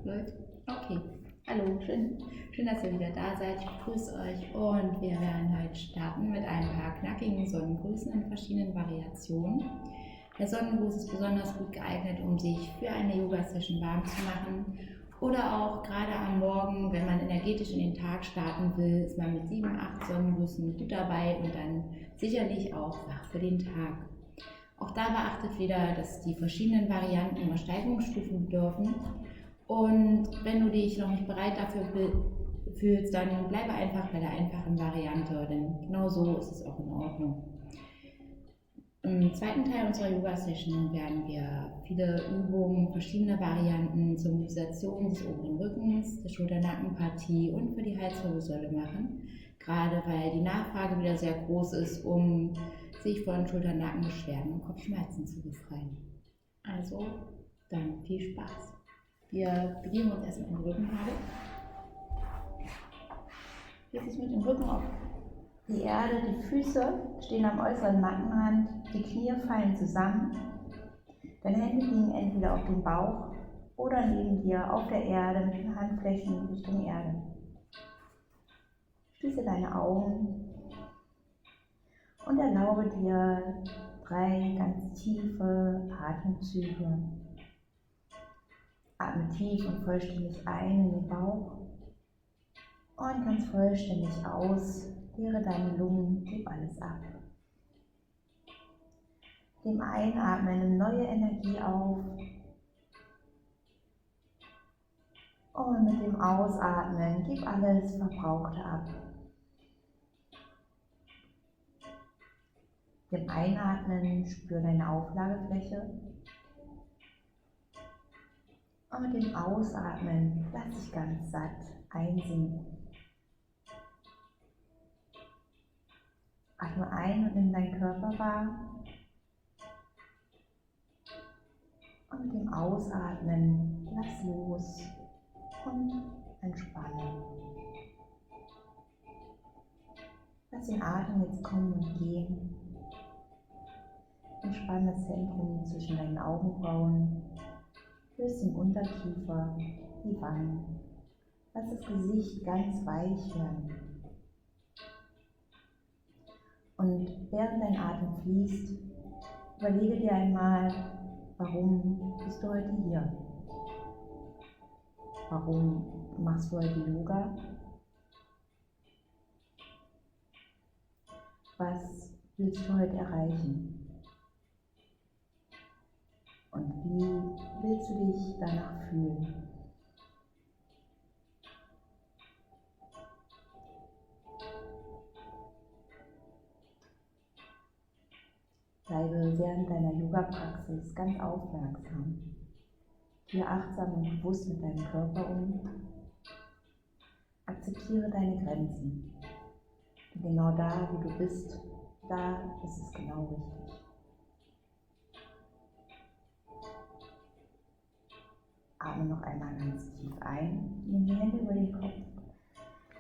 Läuft? Okay. Hallo, schön, dass ihr wieder da seid. Ich begrüße euch und wir werden heute starten mit ein paar knackigen Sonnengrüßen in verschiedenen Variationen. Der Sonnengruß ist besonders gut geeignet, um sich für eine Yoga-Session warm zu machen oder auch gerade am Morgen, wenn man energetisch in den Tag starten will, ist man mit 7, 8 Sonnengrüßen gut dabei und dann sicherlich auch wach für den Tag. Auch da beachtet wieder, dass die verschiedenen Varianten immer Steigungsstufen bedürfen. Und wenn du dich noch nicht bereit dafür fühlst, dann bleibe einfach bei der einfachen Variante, denn genau so ist es auch in Ordnung. Im zweiten Teil unserer Yoga-Session werden wir viele Übungen, verschiedene Varianten zur Mobilisation des oberen Rückens, der Schulter-Nackenpartie und für die Halswirbelsäule machen, gerade weil die Nachfrage wieder sehr groß ist, um sich von Schulter-Nackenbeschwerden und Kopfschmerzen zu befreien. Also, dann viel Spaß! Wir begeben uns erstmal in die Rückenlage. Leg dich mit dem Rücken auf die Erde, die Füße stehen am äußeren Mattenrand, die Knie fallen zusammen. Deine Hände liegen entweder auf dem Bauch oder neben dir auf der Erde mit den Handflächen Richtung Erde. Schließe deine Augen und erlaube dir 3 ganz tiefe Atemzüge. Atme tief und vollständig ein in den Bauch und ganz vollständig aus. Leere deine Lungen, gib alles ab. Dem Einatmen nimm neue Energie auf und mit dem Ausatmen gib alles Verbrauchte ab. Dem Einatmen spür deine Auflagefläche und mit dem Ausatmen lass dich ganz satt einsinken. Atme ein und nimm deinen Körper wahr und mit dem Ausatmen lass los und entspanne. Lass den Atem jetzt kommen und gehen. Entspanne das Zentrum zwischen deinen Augenbrauen, löse den Unterkiefer, die Wangen. Lass das Gesicht ganz weich werden. Und während dein Atem fließt, überlege dir einmal, warum bist du heute hier? Warum machst du heute Yoga? Was willst du heute erreichen? Und wie willst du dich danach fühlen? Bleibe während deiner Yoga-Praxis ganz aufmerksam. Gehe achtsam und bewusst mit deinem Körper um. Akzeptiere deine Grenzen. Und genau da, wo du bist, da ist es genau richtig. Atme noch einmal ganz tief ein. Nimm die Hände über den Kopf.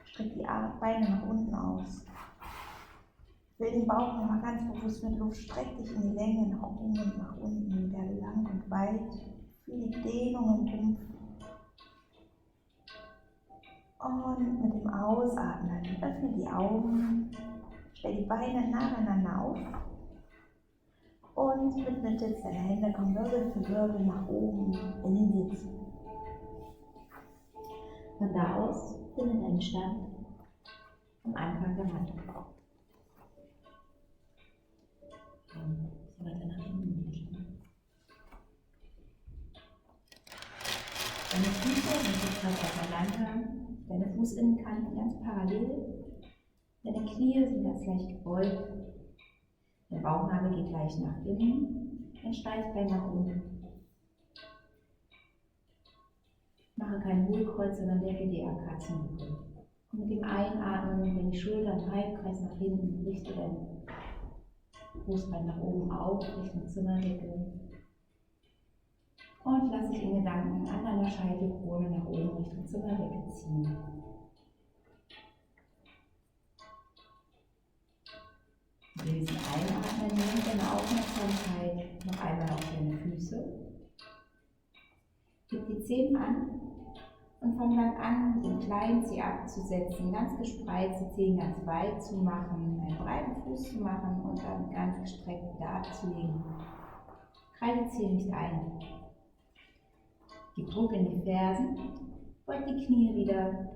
Streck die Beine nach unten aus. Füll den Bauch nochmal ganz bewusst mit Luft. Streck dich in die Länge nach oben und nach unten. Werde lang und weit. Fühl die Dehnung im Rumpf. Und mit dem Ausatmen öffne die Augen. Stell die Beine nacheinander auf. Und mit Mittels deiner Hände kommen Wirbel für Wirbel nach oben in den Sitz. Von da aus finde deinen Stand am Anfang der Matte. Weiter nach hinten richten. Deine Füße sind jetzt auseinander, deine Fußinnenkanten ganz parallel, deine Knie sind ganz leicht gebeugt, der Bauchnabel geht leicht nach innen, dein Steißbein nach unten. Mache kein Hohlkreuz, sondern decke die Katzenbuckel. Und mit dem Einatmen, wenn die Schultern im Halbkreis nach hinten, richte dein Brustbein nach oben auf, Richtung Zimmerdecke. Und lass dich in Gedanken an deiner Scheitelkrone nach oben Richtung Zimmerdecke ziehen. Mit diesem Einatmen nimm deine Aufmerksamkeit noch einmal auf deine Füße. Gib die Zehen an Und fang dann an, den kleinen Zeh abzusetzen, ganz gespreizt, die Zehen ganz weit zu machen, einen breiten Fuß zu machen und dann ganz gestreckt wieder abzulegen. Kreise die Zehen nicht ein. Gib Druck in die Fersen, beug die Knie wieder,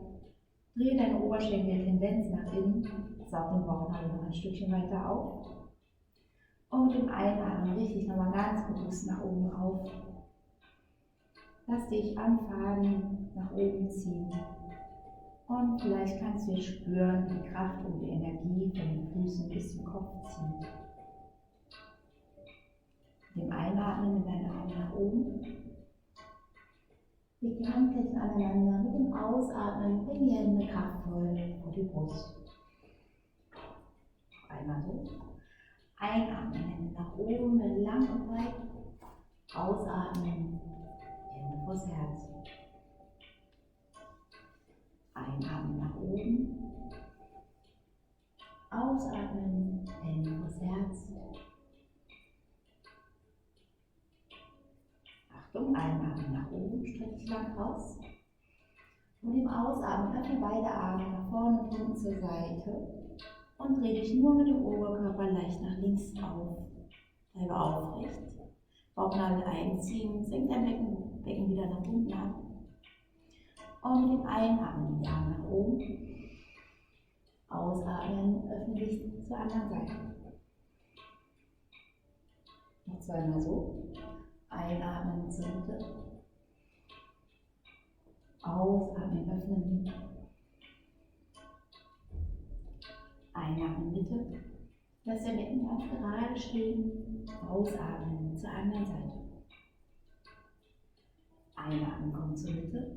drehe deine Oberschenkel Tendenz nach innen, saug den Bauchnabel noch ein Stückchen weiter auf und mit dem Einatmen richtig nochmal ganz bewusst nach oben auf. Lass dich am Faden nach oben ziehen und vielleicht kannst du jetzt spüren, wie die Kraft und die Energie von den Füßen bis zum Kopf zieht. Mit dem Einatmen mit deinen Armen nach oben. Leg die Handflächen aneinander, mit dem Ausatmen bring die Hände kraftvoll vor die Brust. Einmal so. Einatmen, Hände nach oben, lang und weit. Ausatmen, Hände vors Herz. Einatmen nach oben. Ausatmen, Hände vors Herz. Achtung, einatmen nach oben, streck dich lang raus. Und im Ausatmen öffne beide Arme nach vorne und hinten zur Seite und dreh dich nur mit dem Oberkörper leicht nach links auf. Bleibe aufrecht. Bauchnabel einziehen, senk dein Becken wieder nach unten ab. Und mit dem Einatmen die Arme nach oben. Ausatmen, öffne dich zur anderen Seite. Noch zweimal so. Einatmen zur Mitte. Ausatmen, öffnen. Einatmen, Mitte. Lass dein Becken ganz gerade stehen. Ausatmen zur anderen Seite. Einatmen, komm zur Mitte.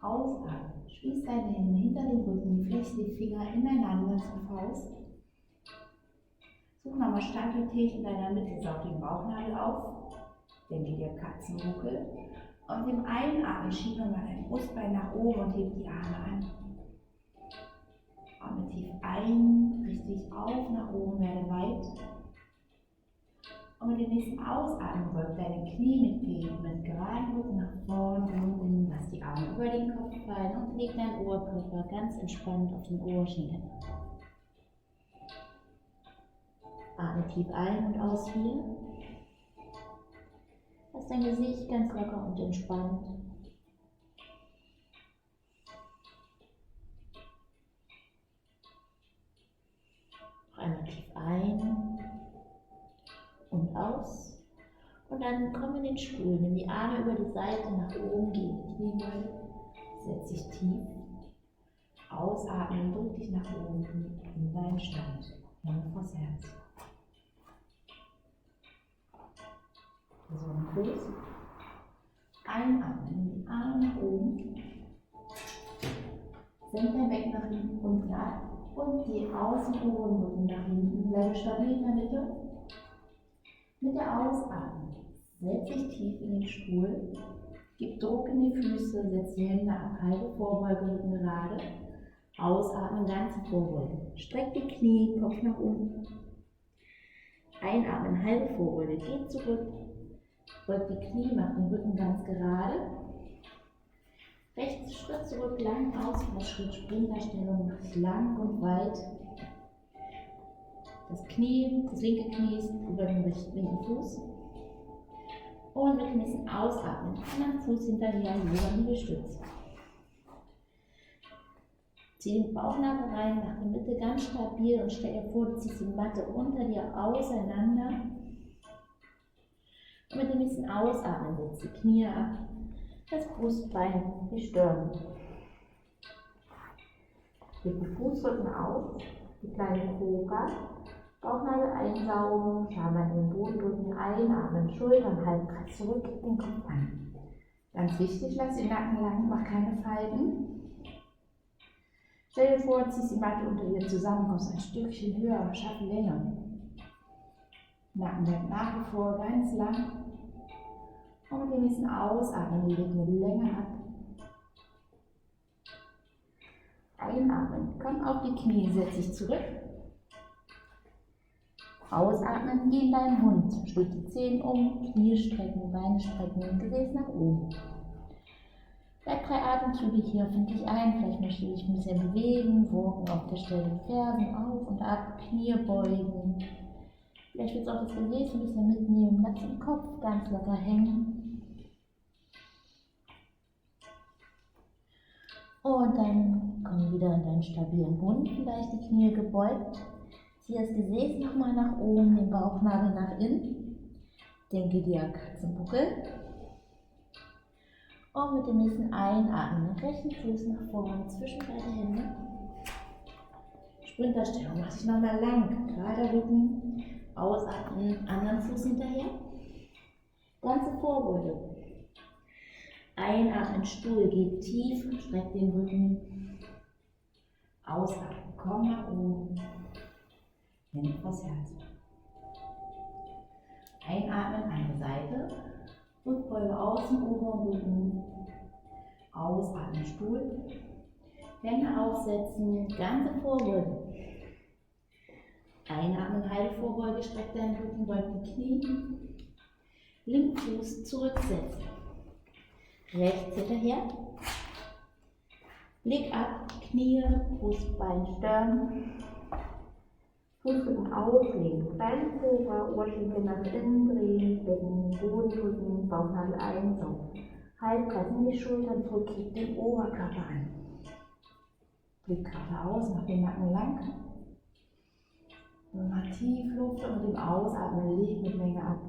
Ausatmen. Schließ deine Hände hinter den Rücken, flechte die Finger ineinander zur Faust. Such nochmal Stabilität in deiner Mitte, saug den Bauchnabel auf, denke dir Katzenbuckel und im Einatmen schieb nochmal dein Brustbein nach oben und heb die Arme an. Atme tief ein, richtig auf, nach oben, werde weit. Und mit dem nächsten Ausatmen beug deine Knie mitgehen, mit geradem Rücken nach vorn und unten, lass die Arme über den Kopf fallen und leg deinen Oberkörper ganz entspannt auf den Oberschenkel. Atme tief ein und aus hier. Lass dein Gesicht ganz locker und entspannt. Noch einmal tief ein und aus. Und dann komm in den Stuhl. Nimm die Arme über die Seite nach oben, geh in die Kniebeuge. Setz dich tief. Ausatmen, drück dich nach oben in deinen Stand. Hände vors Herz. So ein Gruß. Einatmen, die Arme nach oben. Senk dein Becken nach hinten unten ab und die Außenrohren Rücken nach hinten. Bleibe stabil in der Mitte. Mit der Ausatmung setz dich tief in den Stuhl. Gib Druck in die Füße, setz die Hände ab, halbe Vorbeuge, Rücken gerade. Ausatmen, ganze Vorbeuge. Streck die Knie, Kopf nach unten. Einatmen, halbe Vorbeuge, geht zurück. Beug die Knie, mach den Rücken ganz gerade. Rechts Schritt zurück, lang Ausfallschritt, Springerstellung, lang und weit. Das Knie, das linke Knie ist über dem linken Fuß. Und mit dem nächsten Ausatmen, anderen Fuß hinterher, Yoga-Liegestütz. Zieh den Bauchnabel rein, nach der Mitte ganz stabil und stell dir vor, du ziehst die Matte unter dir auseinander. Und mit dem nächsten Ausatmen setzt die Knie ab, das Brustbein, die Stirn. Leg den Fußrücken auf, die kleine Cobra, Bauchnabel einsaugen, Schambein in den Boden drücken, einatmen, Schultern halten, Kreis zurück, den Kopf an. Ganz wichtig, lass den Nacken lang, mach keine Falten. Stell dir vor, ziehst die Matte unter dir zusammen, kommst ein Stückchen höher, schaffe Länge. Nacken bleibt nach wie vor ganz lang. Und mit dem nächsten Ausatmen leg eine Länge ab. Einatmen, komm auf die Knie, setz dich zurück. Ausatmen, geh in deinen Hund. Schläg die Zehen um, Knie strecken, Beine strecken, Gesäß nach oben. Bleib 3 Atemzüge hier, finde ich ein. Vielleicht möchtest du dich ein bisschen bewegen, walken auf der Stelle, Fersen auf und ab, Knie beugen. Vielleicht willst du auch das Gesäß ein bisschen mitnehmen, lass den Kopf ganz locker hängen. Und dann komm wieder in deinen stabilen Hund, vielleicht die Knie gebeugt. Zieh das Gesäß nochmal nach oben, den Bauchnabel nach innen. Denke dir Katzenbuckel. Und mit dem nächsten Einatmen, den rechten Fuß nach vorne, zwischen beide Hände. Sprinterstellung, mach dich nochmal lang, gerader Rücken, ausatmen, anderen Fuß hinterher. Ganze Vorbeuge. Einatmen, Stuhl, geht tief, streck den Rücken. Ausatmen, komm nach oben, Hände vors Herz. Einatmen, eine Seite. Rückbeuge außen, Oberrücken, ausatmen, Stuhl, Hände aufsetzen, ganze Vorbeuge. Einatmen, halbe Vorbeuge, streck deinen Rücken, beug die Knie, linken Fuß zurücksetzen, rechts hinterher, Blick ab, Knie, Brust, Bein, Stirn, Fußrücken auflegen, kleine Cobra, Oberschenkel nach innen drehen, Becken, Boden drücken, Bauchnabel einsaugen. Halbkreis in die Schultern zurück, kick den Oberkörper an. Blick geradeaus, mach den Nacken lang. Und mal tief Luft und mit dem Ausatmen leg mit Länge ab.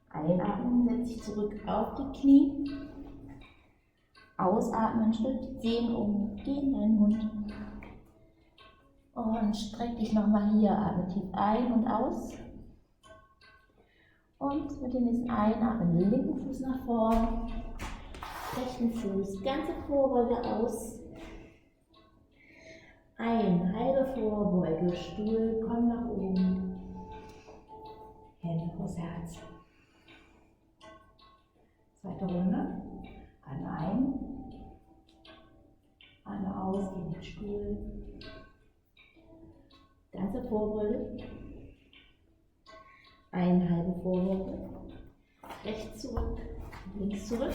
Einatmen, setz dich zurück auf die Knie. Ausatmen, stülp die Zehen um, geh in deinen Hund. Und streck dich nochmal hier, atme tief ein und aus. Und mit dem nächsten Einatmen, linken Fuß nach vorn, rechten Fuß, ganze Vorbeuge aus. Ein, halbe Vorbeuge, Stuhl, komm nach oben. Hände vors Herz. Zweite Runde. Atme ein. Atme aus, geh in den Stuhl. Ganze Vorbeuge. Eine halbe Vorbeuge. Rechts zurück, links zurück.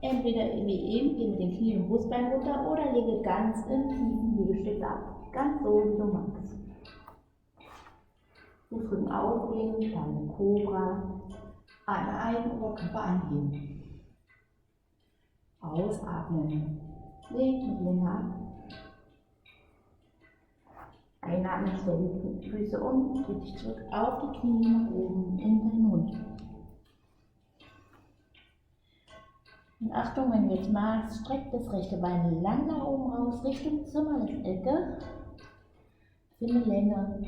Entweder wie eben, geh mit den Knien und Brustbein runter oder lege ganz im tiefen Liegestütz ab. Ganz so, wie du magst. Fußrücken auflegen, kleine Cobra. Atme ein, Oberkörper anheben. Ausatmen. Leg mit Länge ab. Einatmen, stell die Füße um, drück dich zurück auf die Knie nach oben in deinen Hund. Und Achtung, wenn du jetzt magst, streck das rechte Bein lang nach oben raus, Richtung Zimmerlecke. Finde Länge.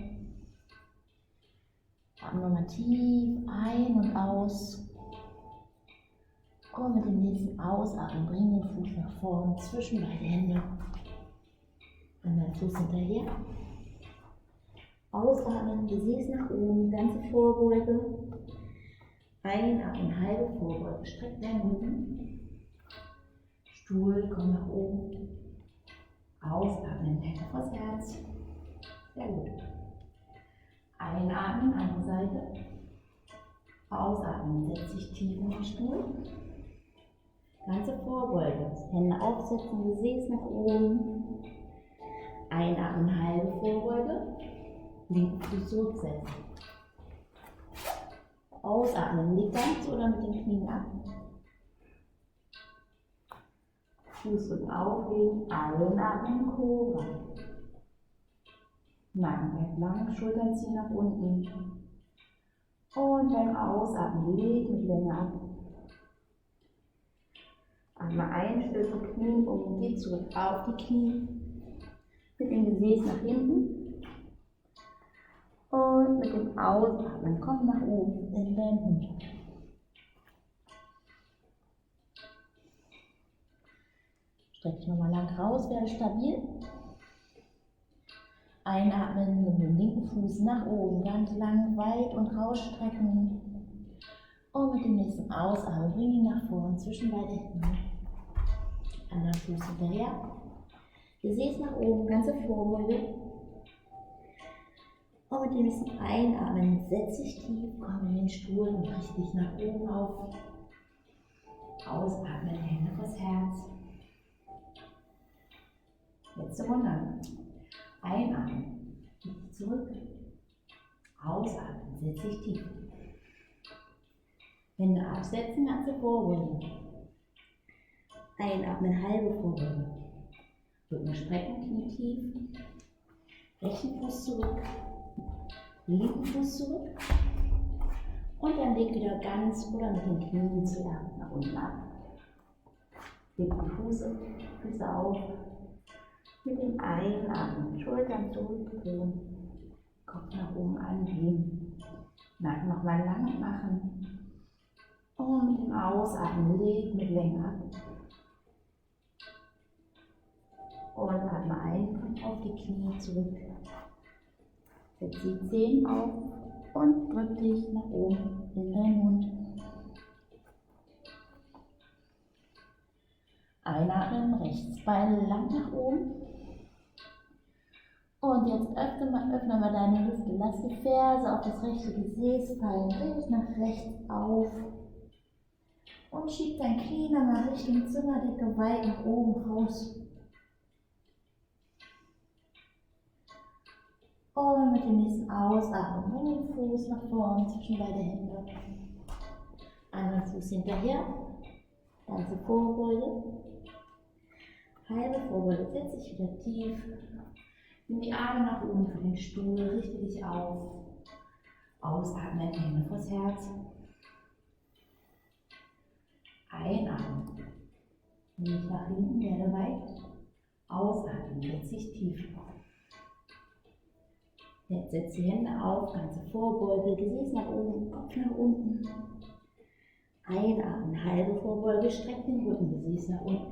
Atme nochmal tief ein und aus. Und mit dem nächsten Ausatmen, bring den Fuß nach vorn, zwischen beide Hände. Anderen Fuß hinterher. Ausatmen, Gesäß nach oben, ganze Vorbeuge. Einatmen, halbe Vorbeuge, streck deinen Rücken. Stuhl, komm nach oben. Ausatmen, Hände vors Herz. Sehr gut. Einatmen, andere Seite. Ausatmen, setz dich tief in den Stuhl. Ganze Vorbeuge, Hände aufsetzen, Gesäß nach oben. Einatmen, halbe Vorbeuge. Linken Fuß zurücksetzen. Ausatmen, leg ganz oder mit den Knien ab. Fußrücken auflegen, einatmen, Cobra. Nacken bleibt lang, Schultern ziehen nach unten. Und beim Ausatmen, leg mit Länge ab. Atme ein, stülpe die Knie um, geh zurück auf die Knie. Mit dem Gesäß nach hinten. Und mit dem Ausatmen komm nach oben in deinen Hund. Streck dich nochmal lang raus, werde stabil. Einatmen, nimm den linken Fuß nach oben, ganz lang, weit und rausstrecken. Und mit dem nächsten Ausatmen bring ihn nach vorn zwischen beide Hände. Anderen Fuß hinterher. Gesäß nach oben, ganze Vorbeuge. Und mit dem nächsten Einatmen setz dich tief, komm in den Stuhl und richte dich nach oben auf. Ausatmen, Hände vors Herz. Letzte Runde. Einatmen, tief zurück. Ausatmen, setz dich tief. Hände absetzen, ganze Vorbeuge. Einatmen, halbe Vorbeuge. Rücken strecken, Knie tief. Rechten Fuß zurück. Linken Fuß zurück. Und dann leg wieder ganz oder mit den Knien zuerst nach unten ab. Leg die Füße auf. Mit dem Einatmen, Schultern zurückdrehen. Kopf nach oben anheben. Nacken nochmal lang machen. Und mit dem Ausatmen leg mit Länge ab. Und atme ein, komm auf die Knie zurück. Setz die Zehen auf und drück dich nach oben in deinen Mund. Einatmen, rechts Bein lang nach oben. Und jetzt öffne mal deine Hüfte. Lass die Ferse auf das rechte Gesäß fallen. Dreh dich nach rechts auf. Und schieb dein Knie nochmal Richtung Zimmerdecke weit nach oben raus. Und mit dem nächsten Ausatmen, bring den Fuß nach vorn zwischen beide Hände. Anderen Fuß hinterher. Ganze Vorbeuge. Halbe Vorbeuge. Setz dich wieder tief. Nimm die Arme nach oben für den Stuhl. Richte dich auf. Ausatmen, Hände vors Herz. Einatmen. Nimm dich nach hinten, werde weit. Ausatmen, setz dich tief. Jetzt setz die Hände auf, ganze Vorbeuge, Gesäß nach oben, Kopf nach unten. Einatmen, halbe Vorbeuge, streck den Rücken, Gesäß nach unten.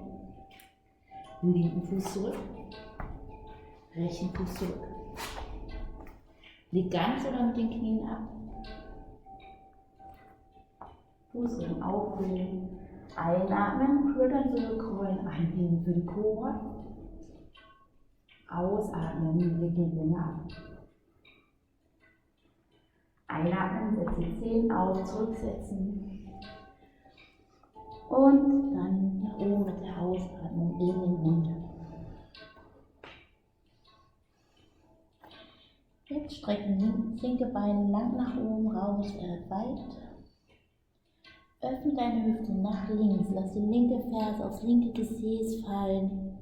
Linken Fuß zurück, rechten Fuß zurück. Leg ganz oder mit den Knien ab. Fußrücken auflegen. Einatmen, Schultern zurückrollen, anheben für die Cobra. Ausatmen, leg die Länge ab. Einatmen, setz die Zehen auf, zurücksetzen. Und dann nach oben mit der Ausatmung in den Mund. Jetzt strecken das linke Bein lang nach oben raus, werde weit. Öffne deine Hüfte nach links, lass die linke Ferse aufs linke Gesäß fallen.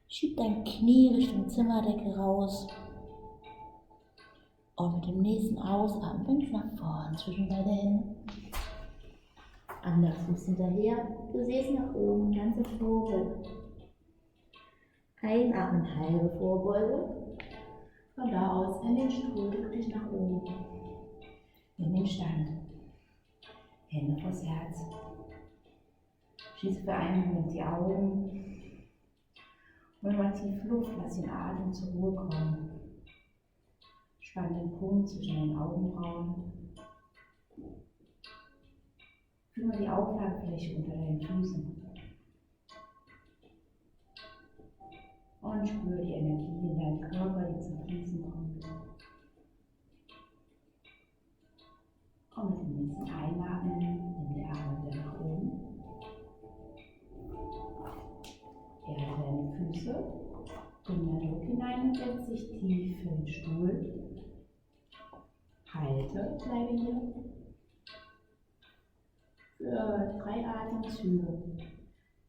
Schieb dein Knie Richtung Zimmerdecke raus. Und mit dem nächsten Ausatmen bring es nach vorn zwischen beide Hände. Anderer Fuß hinterher, Gesäß nach oben, ganze Vorbeuge. Einatmen, halbe Vorbeuge. Von da aus in den Stuhl, drück dich nach oben. In den Stand. Hände vors Herz. Schließe für einen Moment die Augen. Und mal tief Luft, lass den Atem zur Ruhe kommen. Spann den Punkt zwischen den Augenbrauen. Fühl mal die Auflagefläche unter deinen Füßen. Und spüre die Energie in deinem Körper, die zum Fließen kommt. Und mit dem nächsten Einatmen nimm die Arme wieder nach oben. Erde deine Füße. Bring den Druck hinein und setz dich tief für den Stuhl. Halte, bleibe hier. Für 3 Atemzüge.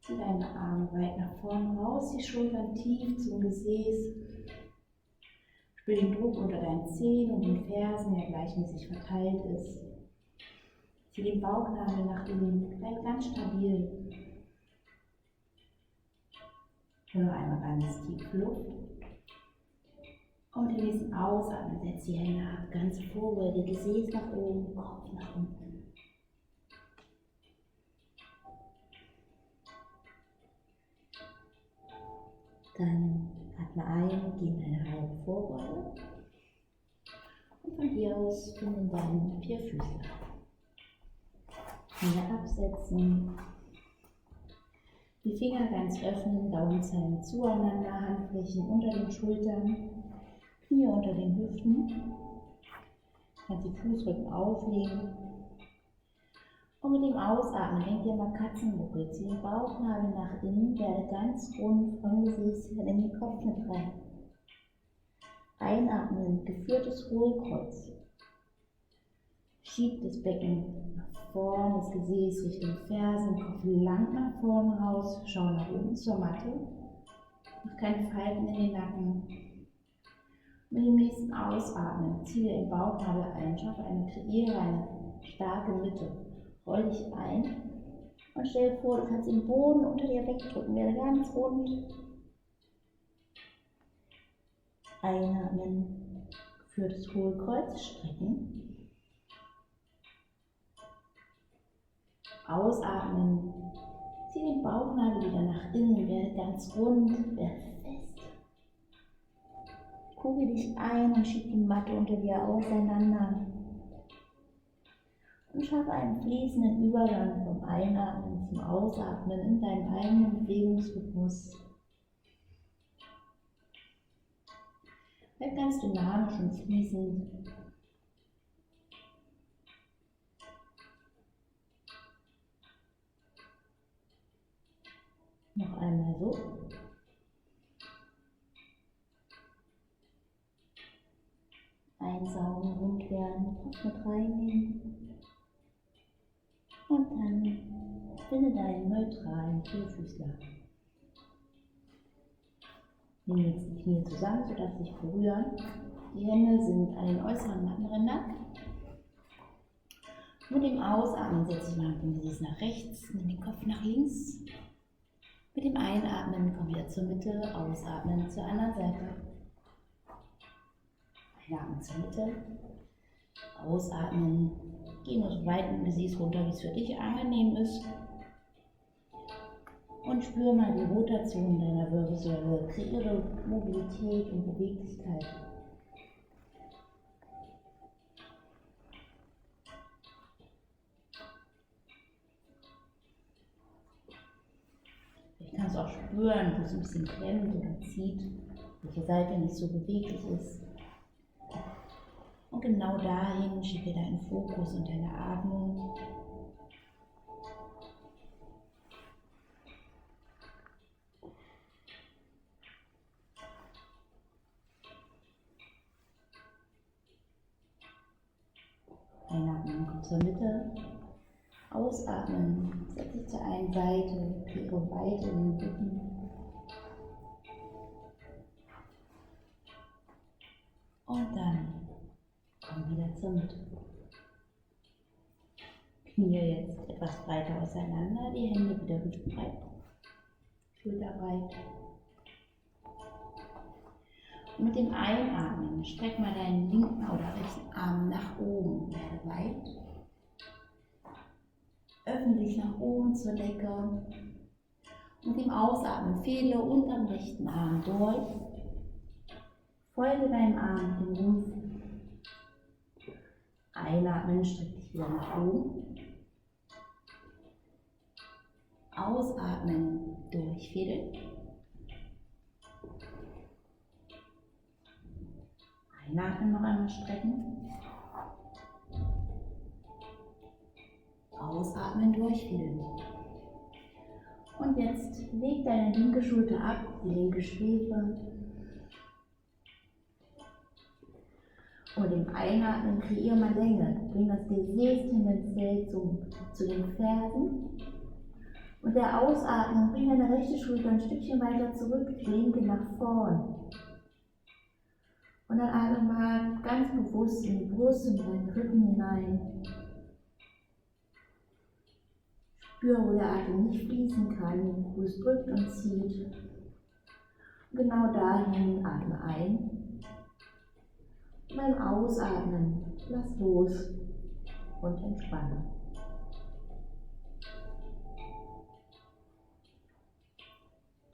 Zieh deine Arme weit nach vorn raus, die Schultern tief zum Gesäß. Spür den Druck unter deinen Zehen und den Fersen, der gleichmäßig verteilt ist. Zieh den Bauchnabel nach innen, bleib ganz stabil. Hol noch einmal ganz tief Luft. Und mit dem nächsten Ausatmen setz die Hände ab, ganz Vorbeuge, Gesäß nach oben, Kopf nach unten. Dann atme ein, geh in eine halbe Vorbeuge. Und von hier aus finden dann 4 Füße. Hände absetzen. Die Finger ganz öffnen, Daumenzeigen zueinander, Handflächen unter den Schultern. Knie unter den Hüften, kannst die Fußrücken auflegen Und mit dem Ausatmen, denk dir mal Katzenbuckel, zieh den Bauchnabel nach innen, werde ganz rund vom Gesäß in den Kopf mit rein. Einatmen, geführtes Hohlkreuz. Schieb das Becken nach vorne, das Gesäß Richtung Fersen, Kopf lang nach vorne raus, schau nach unten zur Matte. Mach keine Falten in den Nacken. Mit dem nächsten Ausatmen ziehe den Bauchnabel ein, kreiere eine starke Mitte. Roll dich ein und stell dir vor, du kannst den Boden unter dir wegdrücken, werde ganz rund. Einatmen, geführtes Hohlkreuz, strecken. Ausatmen, zieh den Bauchnabel wieder nach innen, werde ganz rund, werde fest. Kugel dich ein und schieb die Matte unter dir auseinander. Und schaffe einen fließenden Übergang vom Einatmen zum Ausatmen in deinem eigenen Bewegungsrhythmus. Bleib ganz dynamisch und fließend. Noch einmal so. Einsaugen, rund werden, Kopf mit reinnehmen. Und dann finde deinen neutralen Vierfüßler. Nimm jetzt die Knie zusammen, sodass sie sich berühren. Die Hände sind an den äußeren Mattenrändern. Mit dem Ausatmen setze ich mal den Gesäß nach rechts, nimm den Kopf nach links. Mit dem Einatmen komm wieder zur Mitte, ausatmen zur anderen Seite. Einatmen zur Mitte, ausatmen. Geh nur so weit im Gesäß runter, wie es für dich angenehm ist. Und spüre mal die Rotation deiner Wirbelsäule. Kreiere Mobilität und Beweglichkeit. Vielleicht kannst du auch spüren, wo es ein bisschen klemmt oder zieht, welche Seite nicht so beweglich ist. Und genau dahin schicke deinen Fokus und deine Atmung. Einatmen, komm zur Mitte. Ausatmen, setz dich zur einen Seite, kehre weiter in den Rücken. Und dann komm wieder zur Mitte. Knie jetzt etwas breiter auseinander, die Hände wieder hüftbreit, schulterbreit. Und mit dem Einatmen streck mal deinen linken oder rechten Arm nach oben, werde weit. Öffne dich nach oben zur Decke. Und im Ausatmen fädle unterm rechten Arm durch. Folge deinem Arm mit dem Rumpf. Einatmen, streck dich wieder nach oben. Ausatmen, durchfädeln. Einatmen, noch einmal strecken. Ausatmen, durchfädeln. Und jetzt leg deine linke Schulter ab, die linke Schläfe. Und im Einatmen kreiere mal Länge. Bring das Gesäß tendenziell zu den Fersen. Und der Ausatmen, bring deine rechte Schulter ein Stückchen weiter zurück, die linke nach vorn. Und dann atme mal ganz bewusst in die Brust und in den Rücken hinein. Spüre, wo der Atem nicht fließen kann, wo es drückt und zieht. Und genau dahin atme ein. Und beim Ausatmen lass los und entspanne.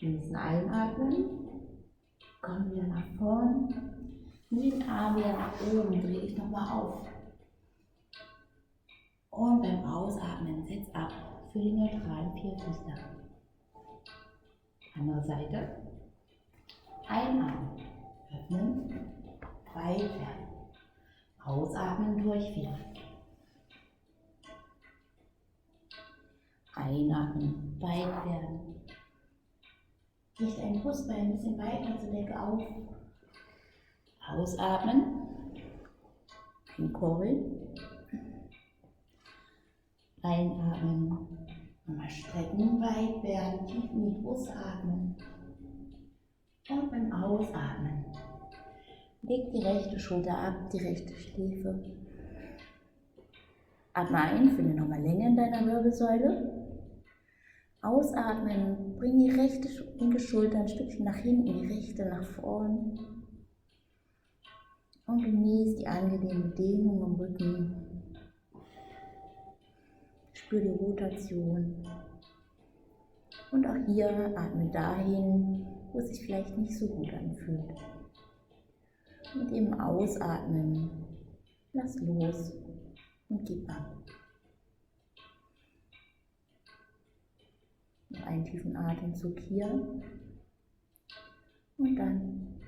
Nächsten Einatmen, komm wieder nach vorn, nimm den Arm wieder nach oben, dreh dich nochmal auf. Und beim Ausatmen setz ab für die neutralen Vierfüßler. Andere Seite. Einatmen, öffnen, weit werden. Ausatmen, durchfädeln. Einatmen, weit werden. Richte ein Brustbein ein bisschen weiter zur Decke auf. Ausatmen. Einkurbeln. Einatmen. Nochmal strecken, weit werden, tief in die Brust atmen. Und beim Ausatmen leg die rechte Schulter ab, die rechte Schläfe. Atme ein, finde nochmal Länge in deiner Wirbelsäule. Ausatmen, bring die linke Schulter ein Stückchen nach hinten, die rechte nach vorn. Und genieß die angenehme Dehnung im Rücken. Spür die Rotation. Und auch hier atme dahin, wo es sich vielleicht nicht so gut anfühlt. Mit dem Ausatmen lass los und gib ab. Noch einen tiefen Atemzug hier. Und dann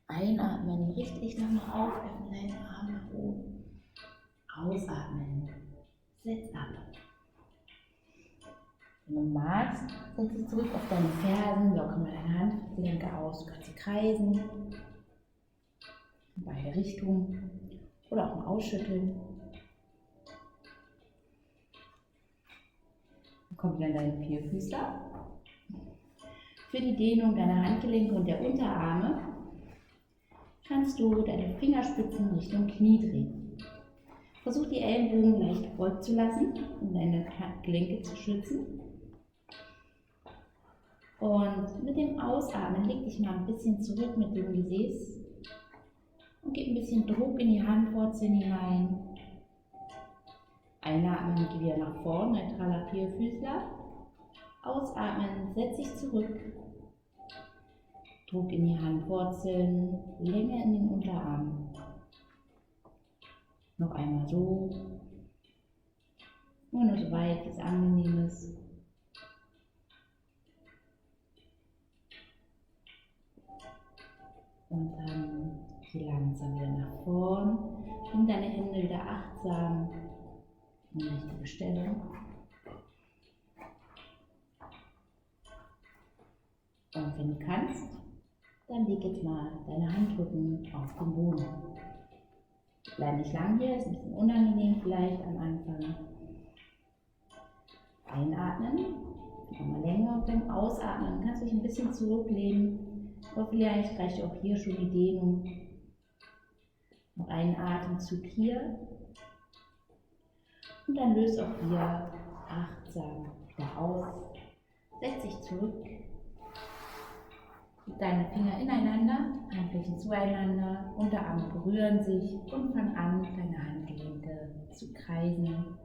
einatmen, richte dich nochmal auf, öffne deine Arme nach oben. Ausatmen, setz ab. Wenn du magst, setz dich zurück auf deine Fersen, lockere mal deine Handgelenke aus, du kannst sie kreisen, in beide Richtungen oder auch mal ausschütteln. Dann komm wieder in deinen Vierfüßler. Für die Dehnung deiner Handgelenke und der Unterarme kannst du deine Fingerspitzen Richtung Knie drehen. Versuch die Ellenbogen leicht gebeugt zu lassen, um deine Gelenke zu schützen. Und mit dem Ausatmen leg dich mal ein bisschen zurück mit dem Gesäß und gib ein bisschen Druck in die Handwurzeln hinein. Einatmen, geh wieder nach vorn, neutraler Vierfüßler. Ausatmen, setz dich zurück. Druck in die Handwurzeln, Länge in den Unterarmen. Noch einmal so. Nur so weit, wie es angenehm ist. Und dann geh langsam wieder nach vorn. Bring deine Hände wieder achtsam in die richtige Stellung. Und wenn du kannst, dann leg jetzt mal deine Handrücken auf den Boden. Bleib nicht lang hier, ist ein bisschen unangenehm vielleicht am Anfang. Einatmen, nochmal länger und beim Ausatmen kannst du dich ein bisschen zurücklehnen. Aber vielleicht reicht auch hier schon die Dehnung. Noch einen Atemzug hier. Und dann löst auch hier achtsam wieder auf. Setz dich zurück. Gib deine Finger ineinander, Handflächen zueinander, Unterarme berühren sich und fang an, deine Handgelenke zu kreisen.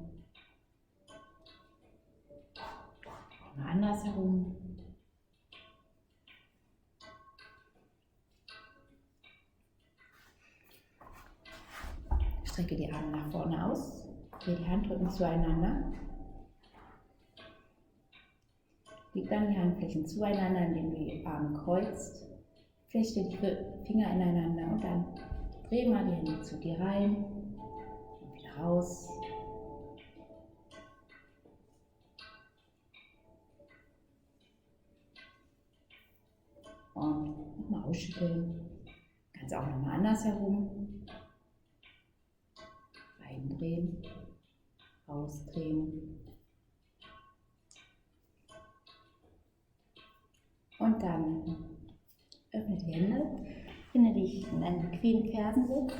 Mal andersherum. Strecke die Arme nach vorne aus, dreh die Handrücken zueinander. Leg dann die Handflächen zueinander, indem du die Arme kreuzt. Flechte die Finger ineinander und dann dreh mal die Hände zu dir rein und wieder raus. Und nochmal ausschütteln. Kannst auch nochmal andersherum. Reindrehen, rausdrehen. Und dann öffne die Hände, finde dich in einem bequemen Fersensitz.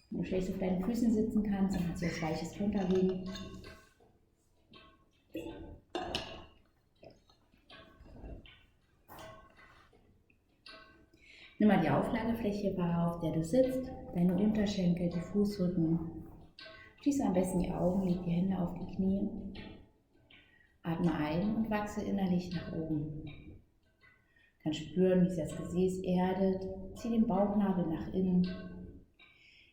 Wenn du schlecht auf deinen Füßen sitzen kannst, dann kannst du jetzt weiches runterlegen. Nimm mal die Auflagefläche wahr, auf der du sitzt, deine Unterschenkel, die Fußrücken. Schließe am besten die Augen, leg die Hände auf die Knie. Atme ein und wachse innerlich nach oben. Du kannst spüren, wie sich das Gesäß erdet. Zieh den Bauchnabel nach innen.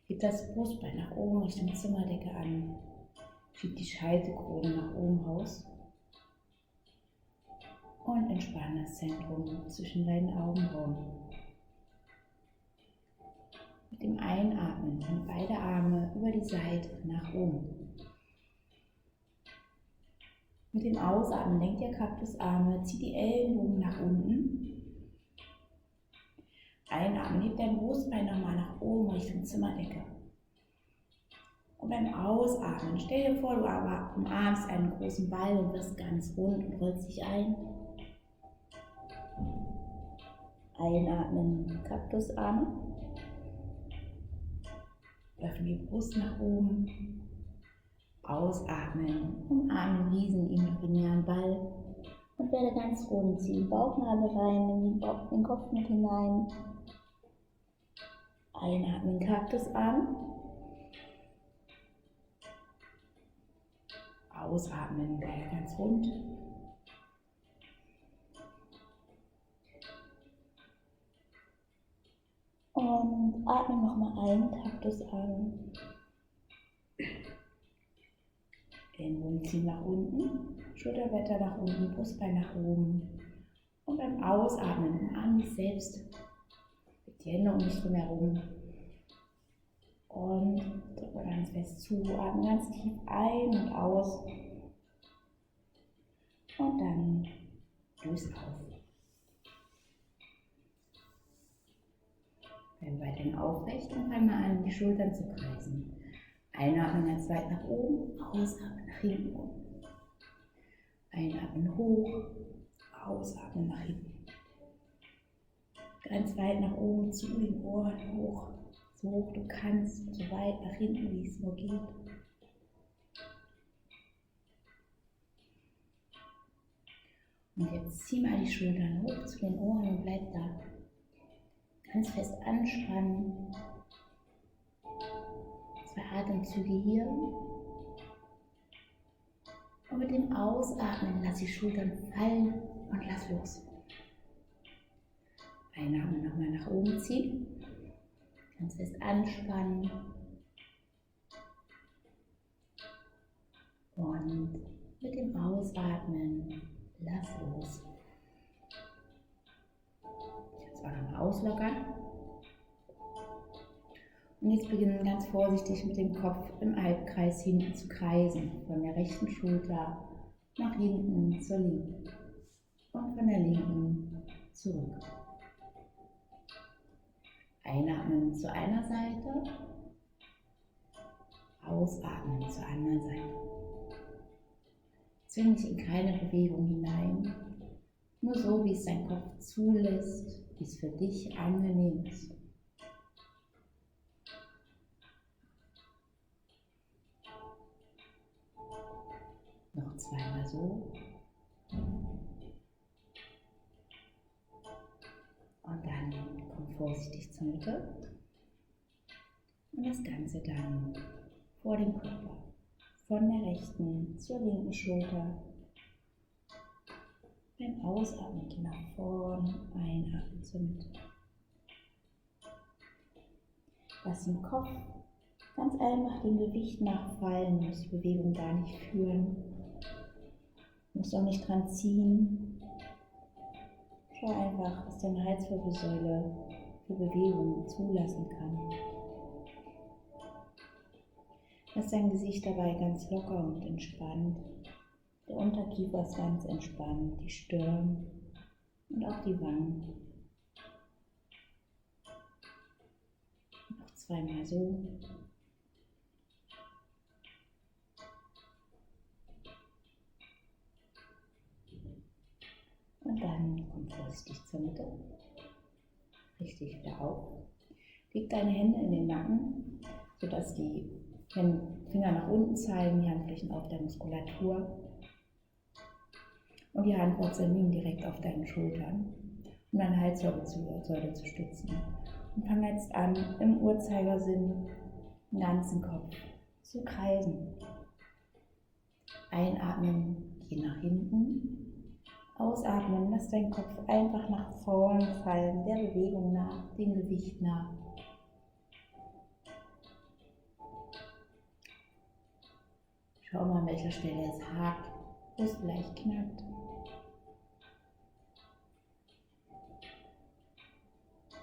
Heb das Brustbein nach oben Richtung Zimmerdecke an. Schieb die Scheitelkrone nach oben raus. Und entspanne das Zentrum zwischen deinen Augenbrauen. Mit dem Einatmen sind beide Arme über die Seite nach oben. Mit dem Ausatmen lenkt ihr Kaktusarme, zieht die Ellenbogen nach unten. Einatmen, hebt dein Brustbein nochmal nach oben Richtung Zimmerdecke. Und beim Ausatmen, stell dir vor, du aber umarmst einen großen Ball und wirst ganz rund und rollst dich ein. Einatmen, Kaktusarme. Öffne die Brust nach oben. Ausatmen, umarme den riesen imaginären Ball und werde ganz rund. Zieh den Bauchnabel rein, nimm den Kopf mit hinein. Einatmen, Kaktusarm. Ausatmen, werde ganz rund. Und atme nochmal ein, Kaktusarm. Ellenbogen ziehen nach unten, Schulterblätter nach unten, Brustbein nach oben. Und beim Ausatmen umarme dich selbst. Leg die Hände um dich herum. Und drücke ganz fest zu. Atme ganz tief ein und aus. Und dann löse auf. Bleib weiterhin aufrecht und fang mal an, die Schultern zu kreisen. Einatmen ganz weit nach oben, ausatmen nach hinten. Einatmen hoch, ausatmen nach hinten. Ganz weit nach oben zu den Ohren hoch, so hoch du kannst, so weit nach hinten, wie es nur geht. Und jetzt zieh mal die Schultern hoch zu den Ohren und bleib da. Ganz fest anspannen. 2 Atemzüge hier. Und mit dem Ausatmen lass die Schultern fallen und lass los. Einatmen nochmal nach oben ziehen. Ganz fest anspannen. Und mit dem Ausatmen lass los. Jetzt auch nochmal auslockern. Und jetzt beginnen ganz vorsichtig mit dem Kopf im Halbkreis hinten zu kreisen. Von der rechten Schulter nach hinten zur linken. Und von der linken zurück. Einatmen zur einer Seite. Ausatmen zur anderen Seite. Zwing dich in keine Bewegung hinein. Nur so, wie es dein Kopf zulässt, wie es für dich angenehm ist. Noch 2-mal so. Und dann komm vorsichtig zur Mitte. Und das Ganze dann vor dem Körper. Von der rechten zur linken Schulter. Beim Ausatmen geh nach vorn, einatmen zur Mitte. Lass den Kopf ganz einfach dem Gewicht nachfallen, muss die Bewegung gar nicht führen. Musst auch nicht dran ziehen. Schau einfach, was deine Halswirbelsäule für Bewegungen zulassen kann. Lass dein Gesicht dabei ganz locker und entspannt. Der Unterkiefer ist ganz entspannt, die Stirn und auch die Wangen. Noch 2-mal so. Und dann komm vorsichtig zur Mitte. Richte dich wieder auf. Leg deine Hände in den Nacken, sodass die Finger nach unten zeigen, die Handflächen auf der Muskulatur. Und die Handwurzeln liegen direkt auf deinen Schultern, um deine Halswirbelsäule zu stützen. Und fang jetzt an, im Uhrzeigersinn den ganzen Kopf zu kreisen. Einatmen, geh nach hinten. Ausatmen, lass deinen Kopf einfach nach vorn fallen, der Bewegung nach, dem Gewicht nach. Schau mal, an welcher Stelle es hakt, wo es vielleicht knackt.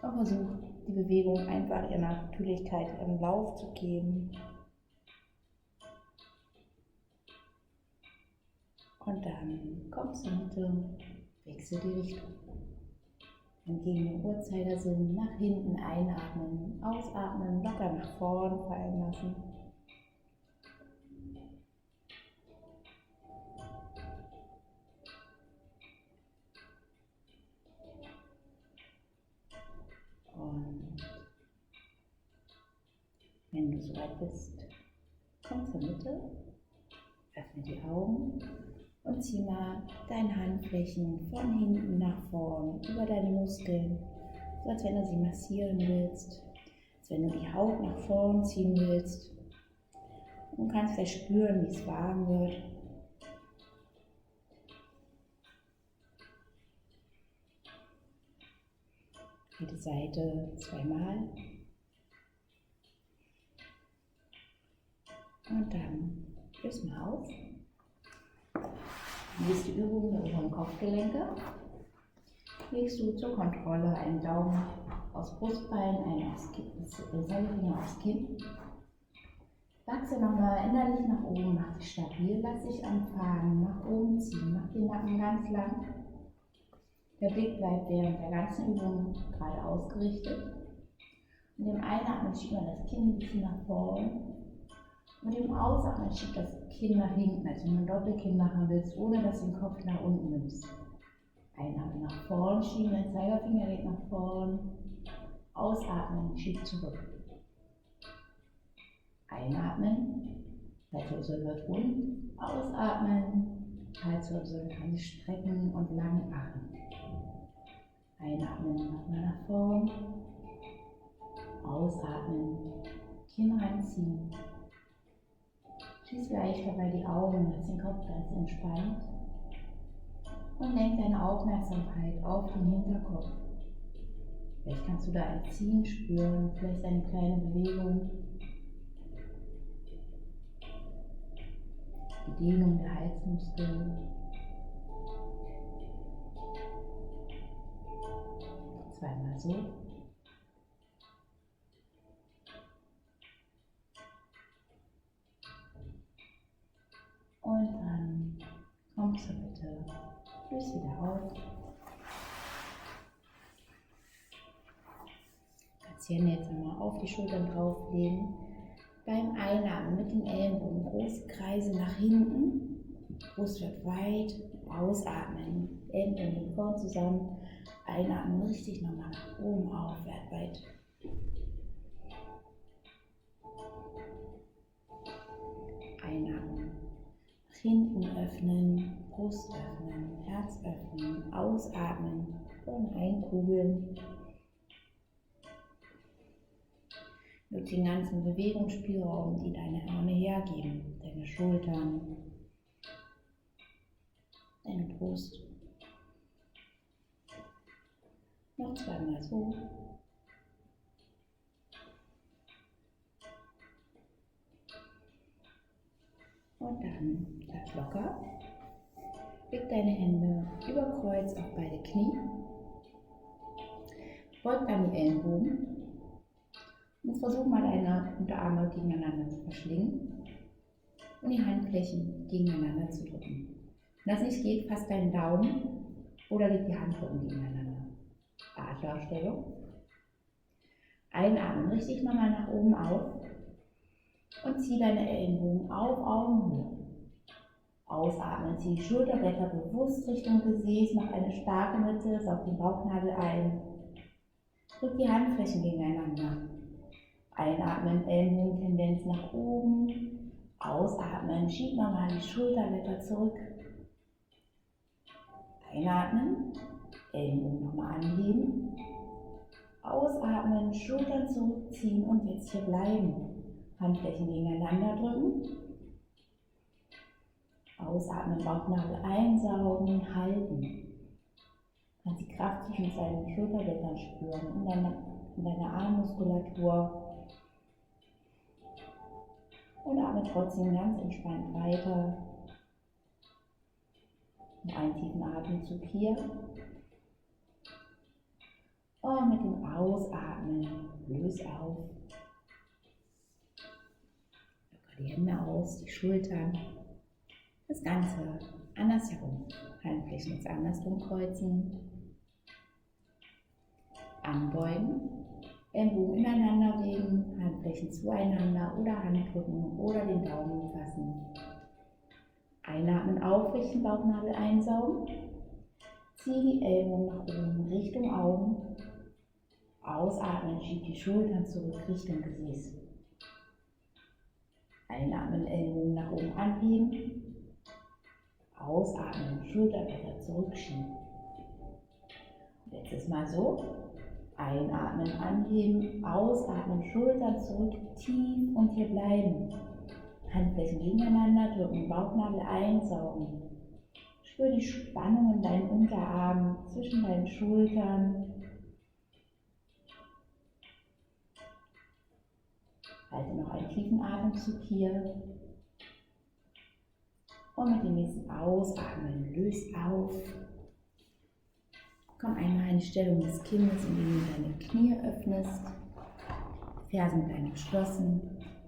Und versuch, die Bewegung einfach ihrer Natürlichkeit im Lauf zu geben. Und dann komm zur Mitte, wechsel die Richtung. Entgegen dem Uhrzeigersinn nach hinten einatmen, ausatmen, locker nach vorn fallen lassen. Und wenn du soweit bist, komm zur Mitte, öffne die Augen und zieh mal deine Handflächen von hinten nach vorn über deine Muskeln, so als wenn du sie massieren willst, als wenn du die Haut nach vorn ziehen willst. Und kannst vielleicht spüren, wie es warm wird. Jede Seite zweimal. Und dann löst mal auf. Nächste Übung der oberen Kopfgelenke. Legst du zur Kontrolle einen Daumen aufs Brustbein, einen aufs Kinn, Zeigefinger aufs Kinn. Wachse nochmal innerlich nach oben, mach dich stabil, lass dich anfangen, nach oben ziehen, mach den Nacken ganz lang. Der Blick bleibt während der ganzen Übung gerade ausgerichtet. Mit dem Einatmen schiebt man das Kinn ein bisschen nach vorn. Mit dem Ausatmen schiebt das Kinn nach hinten, als wenn du ein Doppelkinn machen willst, ohne dass du den Kopf nach unten nimmst. Einatmen nach vorn, schieben, der Zeigefinger geht nach vorn. Ausatmen, schiebt zurück. Einatmen, Halswirbel wird rund. Ausatmen, Halswirbel kann sich strecken und lang machen. Einatmen, nochmal nach vorn. Ausatmen, Kinn reinziehen. Schließ leicht dabei die Augen, lass den Kopf ganz entspannt. Und lenk deine Aufmerksamkeit auf den Hinterkopf. Vielleicht kannst du da ein Ziehen spüren, vielleicht eine kleine Bewegung. Die Dehnung der Halsmuskeln. Zweimal so. Und dann komm zur Mitte. Löse wieder auf. Kannst die Hände jetzt einmal auf die Schultern drauflegen. Beim Einatmen mit den Ellenbogen große Kreise nach hinten. Brust wird weit. Ausatmen. Ellenbogen gehen vorn zusammen. Einatmen richtig nochmal nach oben aufwärts weit. Einatmen. Nach hinten öffnen. Brust öffnen. Herz öffnen. Ausatmen. Und einkugeln. Nutze den ganzen Bewegungsspielraum, die deine Arme hergeben, deine Schultern, deine Brust. Noch zweimal so. Und dann bleib locker. Leg deine Hände über Kreuz auf beide Knie. Beug dann die Ellenbogen. Und versuch mal deine Unterarme gegeneinander zu verschlingen und die Handflächen gegeneinander zu drücken. Wenn das nicht geht, fass deinen Daumen oder leg die Handrücken gegeneinander. Adlerstellung. Einatmen, richtig nochmal nach oben auf und zieh deine Ellenbogen auf Augenhöhe. Ausatmen, zieh die Schulterblätter bewusst Richtung Gesäß, mach eine starke Mitte, saug den Bauchnabel ein. Drück die Handflächen gegeneinander. Einatmen, Ellenbogentendenz nach oben. Ausatmen, schieb nochmal die Schulterblätter zurück. Einatmen, Ellenbogen nochmal anheben. Ausatmen, Schultern zurückziehen und jetzt hier bleiben. Handflächen gegeneinander drücken. Ausatmen, Bauchnabel einsaugen, halten. Du kannst die Kraft zwischen deinen Schulterblättern spüren, in deiner Armmuskulatur. Und atme trotzdem ganz entspannt weiter. Und einen tiefen Atemzug hier. Und mit dem Ausatmen löse auf. Locker die Hände aus, die Schultern. Das Ganze Andersherum. Handflächen jetzt andersrum kreuzen. Anbeugen. Ellenbogen ineinander legen, Handflächen zueinander oder Handrücken oder den Daumen fassen. Einatmen, aufrichten, Bauchnabel einsaugen. Ziehe die Ellbogen nach oben Richtung Augen. Ausatmen, schieb die Schultern zurück Richtung Gesäß. Einatmen, Ellbogen nach oben anheben. Ausatmen, Schulterblätter zurückschieben. Jetzt ist mal so. Einatmen, anheben, ausatmen, Schultern zurück, tief und hier bleiben. Handflächen gegeneinander drücken, Bauchnabel einsaugen. Spür die Spannung in deinen Unterarmen, zwischen deinen Schultern. Halte noch einen tiefen Atemzug hier. Und mit dem nächsten Ausatmen löst auf. Komm einmal in die Stellung des Kindes, indem du deine Knie öffnest. Fersen bleiben geschlossen.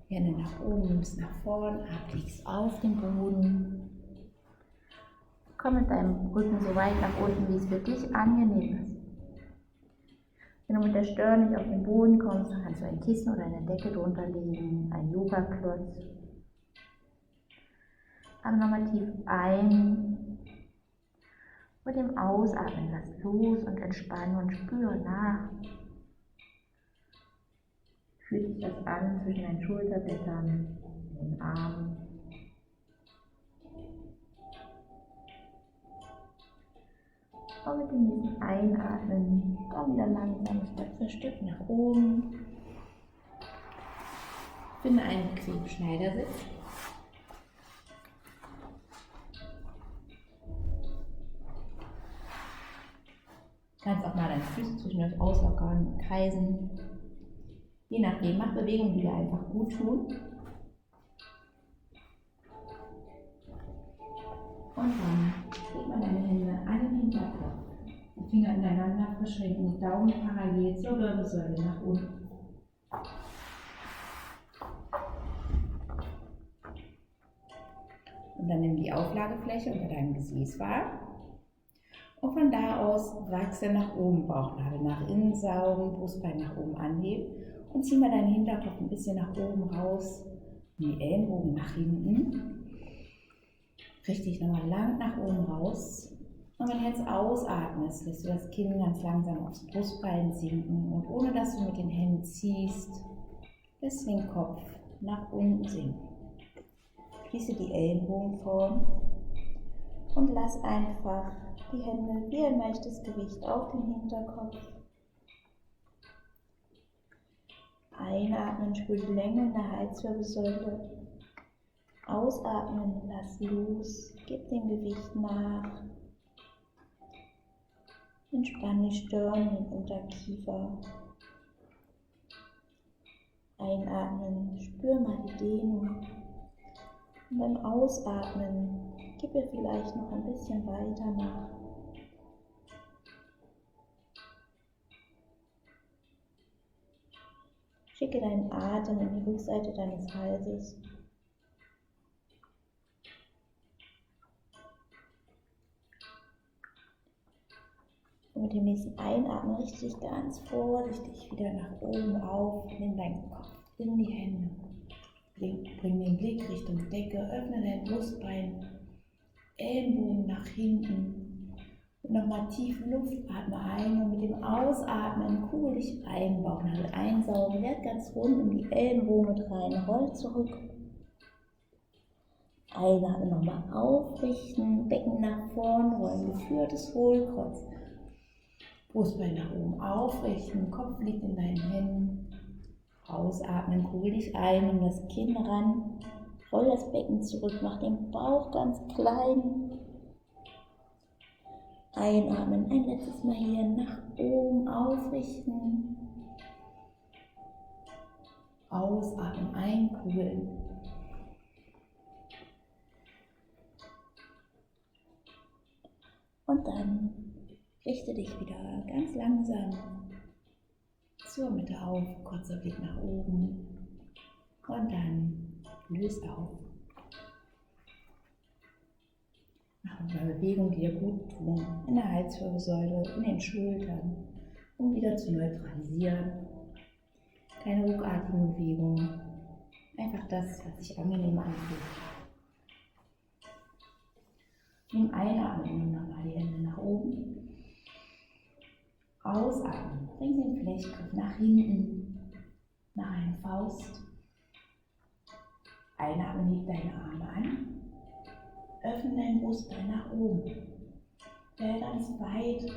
Hände nach oben, nimmst nach vorn, ablegst auf den Boden. Komm mit deinem Rücken so weit nach unten, wie es für dich angenehm ist. Wenn du mit der Stirn nicht auf den Boden kommst, kannst du ein Kissen oder eine Decke drunter legen, ein Yoga-Klotz. Atme nochmal tief ein. Mit dem Ausatmen lass los und entspanne und spüre nach. Fühlt sich das an zwischen deinen Schulterblättern, den Armen. Und mit dem nächsten Einatmen komm wieder langsam Stück für Stück nach oben. Finde einen bequemen Schneidersitz. Du kannst auch mal deine Füße zwischendurch auslockern und kreisen. Je nachdem, mach Bewegungen, die dir einfach gut tun. Und dann leg mal deine Hände an den Hinterkopf. Die Finger ineinander verschränken, die Daumen parallel zur Wirbelsäule nach unten. Und dann nimm die Auflagefläche unter deinem Gesäß wahr. Und von da aus wachse nach oben, Bauchnabel nach innen saugen, Brustbein nach oben anheben und zieh mal deinen Hinterkopf ein bisschen nach oben raus, die Ellenbogen nach hinten. Richtig nochmal lang nach oben raus. Und wenn du jetzt ausatmest, lässt du das Kinn ganz langsam aufs Brustbein sinken und ohne dass du mit den Händen ziehst, lässt den Kopf nach unten sinken. Schließe die Ellenbogen vor und lass einfach die Hände wie ein leichtes Gewicht auf den Hinterkopf. Einatmen, spür die Länge in der Halswirbelsäule. Ausatmen, lass los, gib dem Gewicht nach. Entspann die Stirn, den Unterkiefer. Einatmen, spür mal die Dehnung. Und beim Ausatmen gib ihr vielleicht noch ein bisschen weiter nach. Schicke deinen Atem in die Rückseite deines Halses. Und mit dem nächsten Einatmen richte dich ganz vorsichtig wieder nach oben auf. Nimm deinen Kopf in die Hände. Bring den Blick Richtung Decke, öffne dein Brustbein, Ellenbogen nach hinten. Und nochmal tief Luft, atme ein und mit dem Ausatmen kugel dich ein, Bauchnabel einsaugen, werd ganz rund in die Ellenbogen mit rein, roll zurück. Einatmen nochmal aufrichten, Becken nach vorn rollen, geführtes Hohlkreuz. Brustbein nach oben aufrichten, Kopf liegt in deinen Händen. Ausatmen, kugel dich ein, nimm das Kinn ran, roll das Becken zurück, mach den Bauch ganz klein. Einatmen, ein letztes Mal hier nach oben aufrichten. Ausatmen, einkugeln. Und dann richte dich wieder ganz langsam zur Mitte auf, kurzer Blick nach oben und dann löst auf. Mach mal Bewegungen, die dir gut tun, in der Halswirbelsäule, in den Schultern, um wieder zu neutralisieren. Keine ruckartigen Bewegungen, einfach das, was sich angenehm anfühlt. Im Einatmen nimm nochmal die Hände nach oben. Ausatmen, bring den Flechtgriff nach hinten, nach einer Faust. Einatmen, leg deine Arme an. Öffne dein Brustbein nach oben. Werde ganz weit.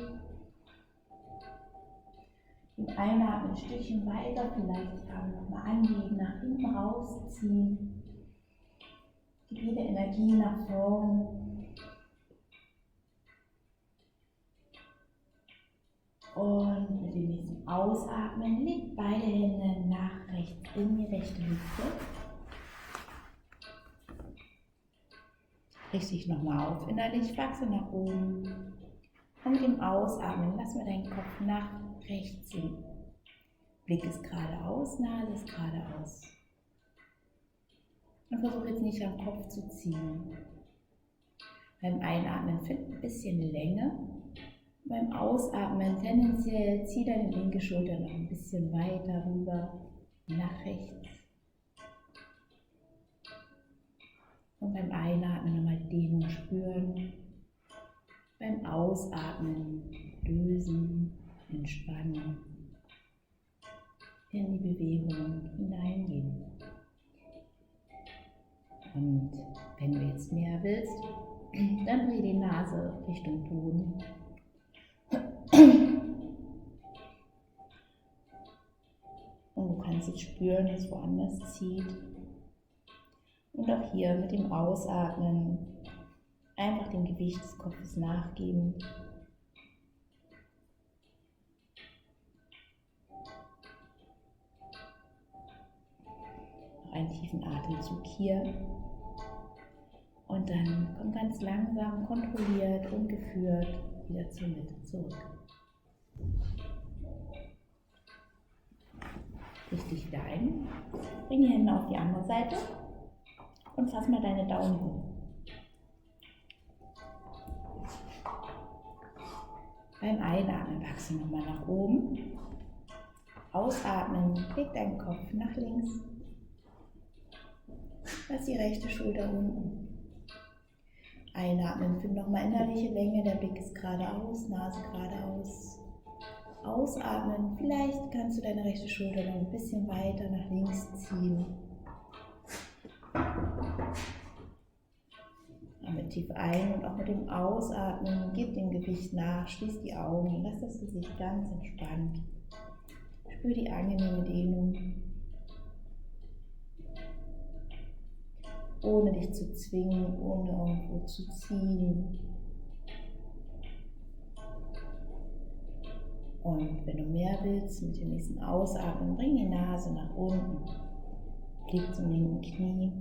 Im Einatmen ein Stückchen weiter, vielleicht die Arme nochmal anlegen, nach hinten rausziehen. Gib jede Energie nach vorn. Und mit dem nächsten Ausatmen leg beide Hände nach rechts in die rechte Hüfte. Richte dich nochmal auf, innerlich wachse nach oben. Und mit dem Ausatmen lass mal deinen Kopf nach rechts sinken. Blick ist geradeaus, Nase ist geradeaus. Und versuche jetzt nicht am Kopf zu ziehen. Beim Einatmen find ein bisschen Länge. Beim Ausatmen tendenziell zieh deine linke Schulter noch ein bisschen weiter rüber nach rechts. Und beim Einatmen nochmal die Dehnung spüren. Beim Ausatmen lösen, entspannen, in die Bewegung hineingehen. Und wenn du jetzt mehr willst, dann dreh die Nase Richtung Boden. Und du kannst jetzt spüren, dass es woanders zieht. Und auch hier mit dem Ausatmen einfach dem Gewicht des Kopfes nachgeben. Noch einen tiefen Atemzug hier. Und dann komm ganz langsam, kontrolliert und geführt wieder zur Mitte zurück. Richte dich wieder ein. Bring die Hände auf die andere Seite. Und fass mal deine Daumen hoch. Beim Einatmen wachse nochmal nach oben. Ausatmen, leg deinen Kopf nach links. Lass die rechte Schulter unten. Einatmen, find nochmal innerliche Länge, der Blick ist geradeaus, Nase geradeaus. Ausatmen, vielleicht kannst du deine rechte Schulter noch ein bisschen weiter nach links ziehen. Atme tief ein und auch mit dem Ausatmen gib dem Gewicht nach, schließ die Augen, lass das Gesicht ganz entspannt. Spür die angenehme Dehnung, ohne dich zu zwingen, ohne irgendwo zu ziehen. Und wenn du mehr willst, mit dem nächsten Ausatmen, bring die Nase nach unten, Blick zum linken Knie.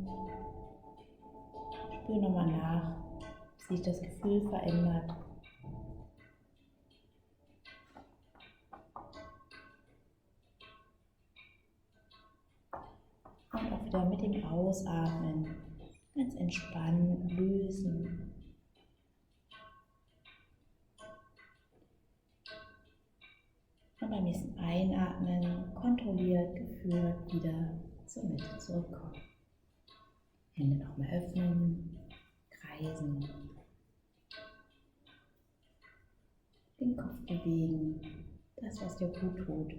Spür nochmal nach, wie sich das Gefühl verändert. Und auch wieder mit dem Ausatmen ganz entspannt lösen. Und beim nächsten Einatmen kontrolliert, geführt wieder zur Mitte zurückkommen. Hände nochmal öffnen, kreisen, den Kopf bewegen, das was dir gut tut,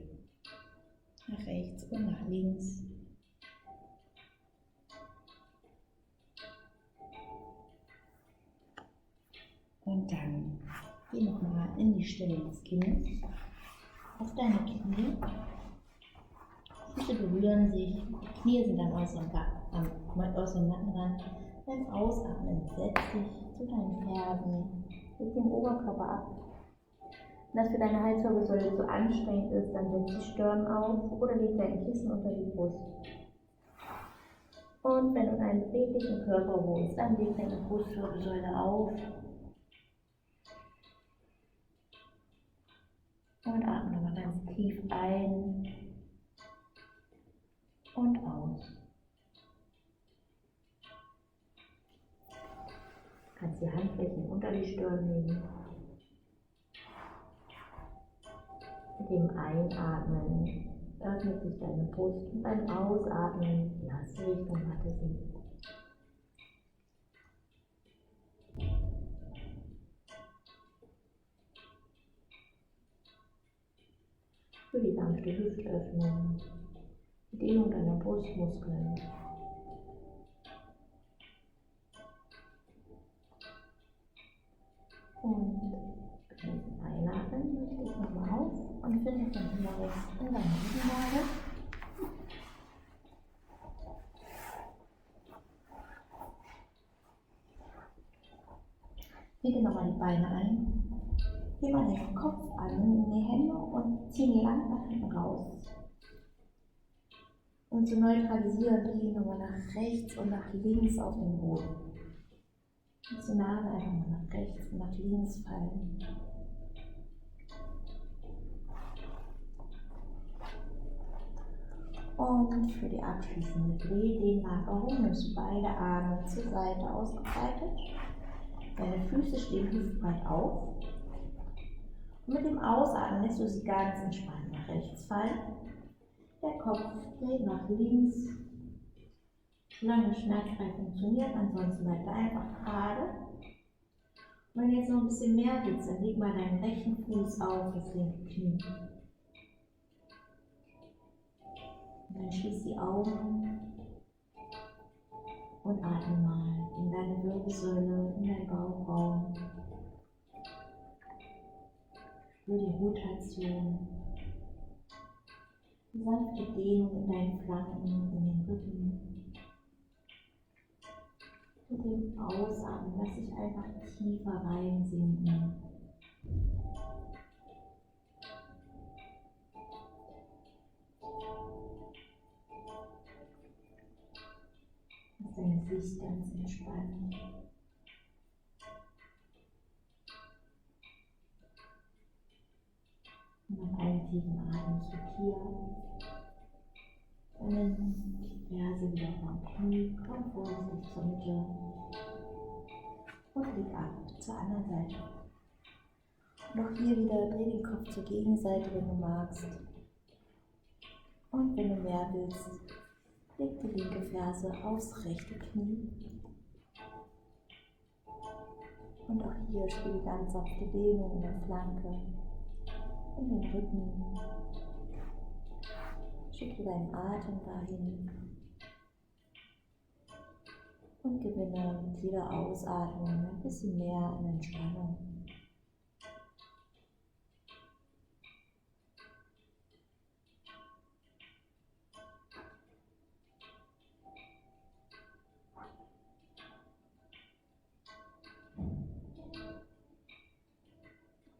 nach rechts und nach links. Und dann geh nochmal in die Stelle des Kindes, auf deine Knie. Füße berühren sich, die Knie sind am äußeren Nackenrand. Beim Ausatmen setz dich zu deinen Fersen, leg den Oberkörper ab. Wenn das für deine Halswirbelsäule zu anstrengend ist, dann setz die Stirn auf oder leg dein Kissen unter die Brust. Und wenn du in einem beweglichen Körper wohnst, dann leg deine Brustwirbelsäule auf. Und atme nochmal ganz tief ein und aus. Kannst die Handflächen unter die Stirn legen. Mit dem Einatmen öffnet sich deine Brust und beim Ausatmen lass die Richtung Matte sinken. Für die sanfte Hüftöffnung, die Dehnung deiner Brustmuskeln. Und mit dem Einatmen richte ich nochmal auf und finde von hier rechts in deine Rückenlage. Lege nochmal die Beine ein. Hebe mal den Kopf an, nimm die Hände und zieh ihn lang nach hinten raus. Und zu neutralisieren, dreh nochmal nach rechts und nach links auf den Boden. Und die Nase einfach mal nach rechts und nach links fallen. Und für die abschließende Drehdehnlagerung nimmst du beide Arme zur Seite ausgebreitet. Deine Füße stehen hüftbreit auf. Und mit dem Ausatmen lässt du sie ganz entspannt nach rechts fallen. Der Kopf dreht nach links. Solange schmerzfrei funktioniert, ansonsten bleibt er einfach gerade. Und wenn jetzt noch ein bisschen mehr willst, dann leg mal deinen rechten Fuß auf das linke Knie. Und dann schließ die Augen und atme mal in deine Wirbelsäule, in deinen Bauchraum. Spür die Rotation, die sanfte Dehnung in deinen Flanken, in den Rücken. Mit dem Ausatmen lass dich einfach tiefer reinsinken. Lass dein Gesicht ganz entspannen. Und noch einen tiefen Atemzug hier. Und dann die Ferse wieder vom Knie, komm vorsichtig zur Mitte und leg ab zur anderen Seite. Und auch hier wieder dreh den Kopf zur Gegenseite, wenn du magst. Und wenn du mehr willst, leg die linke Ferse aufs rechte Knie. Und auch hier spür die ganz sanfte Dehnung in der Flanke, in den Rücken. Schicke deinen Atem dahin und gewinne mit jeder Ausatmung ein bisschen mehr an Entspannung.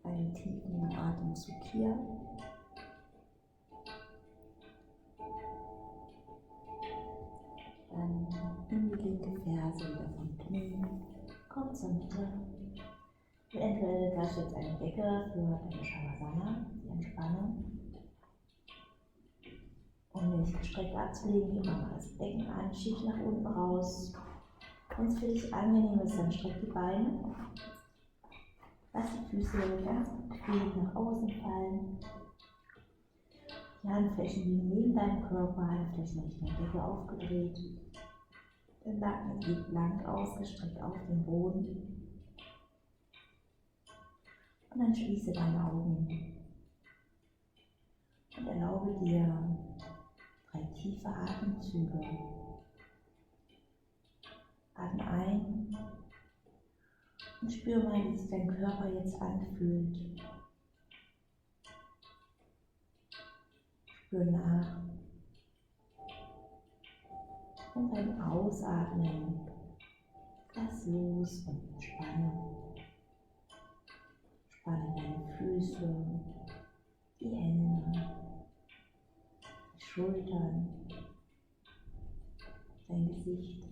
Einen tiefen Atemzug hier. Dann nimm die linke Ferse wieder vom Knie, komm zur Mitte. Eventuell hast du jetzt eine Decke für deine Shavasana, die Entspannung. Um dich gestreckt abzulegen, heb mal das Becken an, schieb nach unten raus. Wenn es für dich angenehm ist, dann streck die Beine. Lass die Füße ganz bequem nach außen fallen. Die Handflächen liegen neben deinem Körper, Handflächen Richtung Decke aufgedreht. Der Nacken liegt lang ausgestreckt auf dem Boden. Und dann schließe deine Augen und erlaube dir 3 tiefe Atemzüge. Atme ein und spür mal, wie sich dein Körper jetzt anfühlt. Spür nach. Und beim Ausatmen lass los und entspanne. Spanne deine Füße, die Hände, die Schultern, dein Gesicht,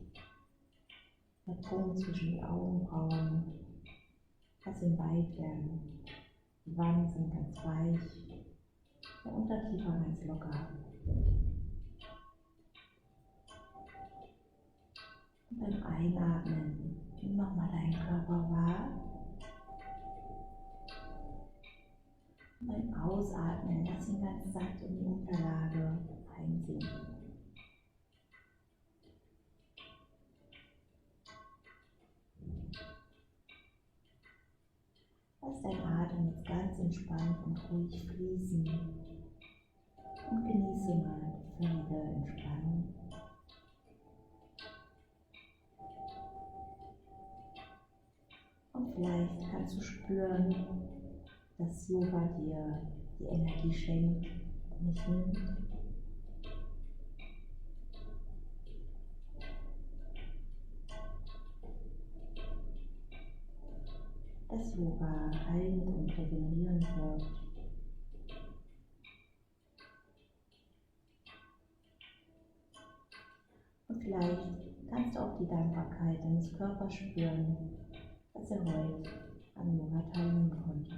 der Punkt zwischen die Augenbrauen. Lass ihn weit werden. Die Wangen sind ganz weich, der Unterkiefer ganz locker. Und beim Einatmen Nimm nochmal deinen Körper wahr. Und beim Ausatmen lass ihn ganz satt in die Unterlage einsinken. Lass deinen Atem jetzt ganz entspannt und ruhig fließen und genieße mal die völlige Entspannung. Und vielleicht kannst du spüren, dass Yoga dir die Energie schenkt und nicht nimmt. Dass Yoga heilend und regenerierend wirkt. Und vielleicht kannst du auch die Dankbarkeit deines Körpers spüren, dass er heute am Yoga teilnehmen konnte.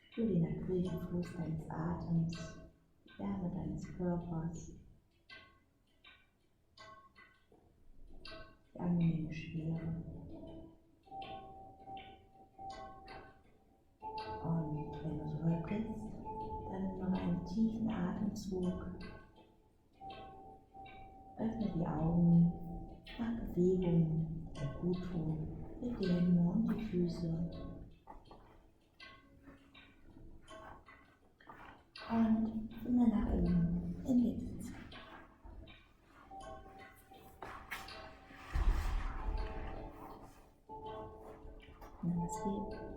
Spür den natürlichen Fluss deines Atems, die Wärme deines Körpers, die angenehme Schwere. Und wenn du soweit bist, dann nimm noch einen tiefen Atemzug. Öffne die Augen, mach Bewegungen, die dir gut tun. Leg die Hände und die Füße. Und finde nach oben in den Sitz. Namaskar.